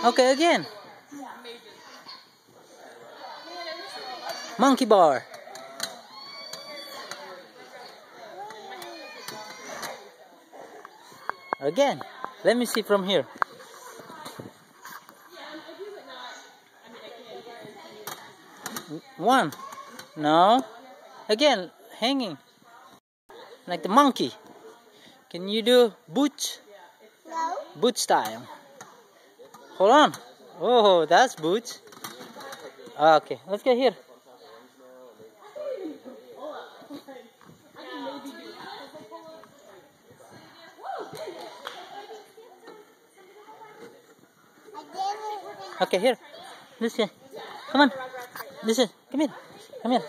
Okay, again. Monkey bar. Again. Let me see from here. One. No. Again, hanging. Like the monkey. Can you do boot? No. Boot style. Hold on. Oh, that's boot. Okay, let's get here. Okay, here. This way. Come on. This way. Come here. Come here.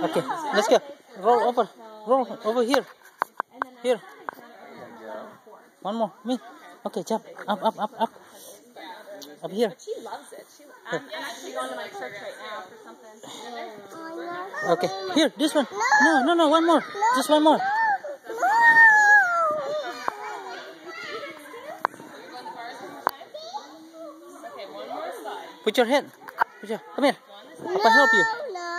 Okay, let's go. Roll over. Roll over here. Here. One more. Me. Okay, jump. Up, up, up, up. Up here. She loves it. I'm actually going to my church right now for something. Okay, here. This one. No, no, no. One more. Just one more. Put your hand. Come here. Papa help you. No.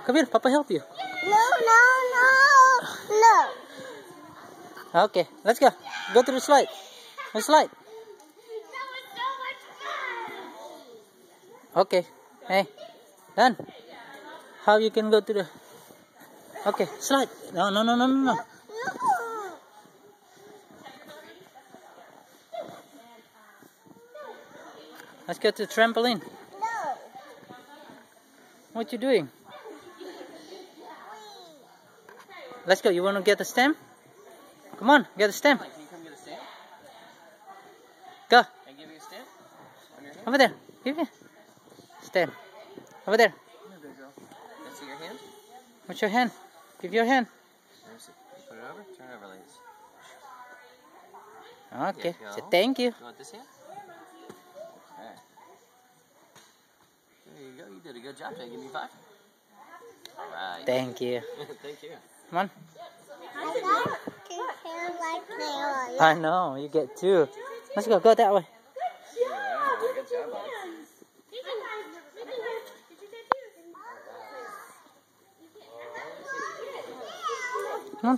Come here. Papa help you. No. Okay, let's go. Go to the slide. The slide. Okay. Hey. Done. How you can go to the... Okay, slide. No. Let's go to the trampoline. No. What you doing? Let's go. You want to get the stem? Come on, get the stem. Can you come get a stamp? Go. Can I give you a stamp? On your hand? Over there. Give me. Stem. Over there. Come here, big girl. Let's see your hand. What's your hand? Give your hand. There's it. Put it over. Turn it over, ladies. Okay. There you Say go. thank you. You want this hand? Okay. There you go. You did a good job. Can you give me 5? All right. Thank you. Thank you. Come on. I got 2 hands like nails. I know. You get 2. Let's go. Go that way. Yeah, good job, buddy. Come on.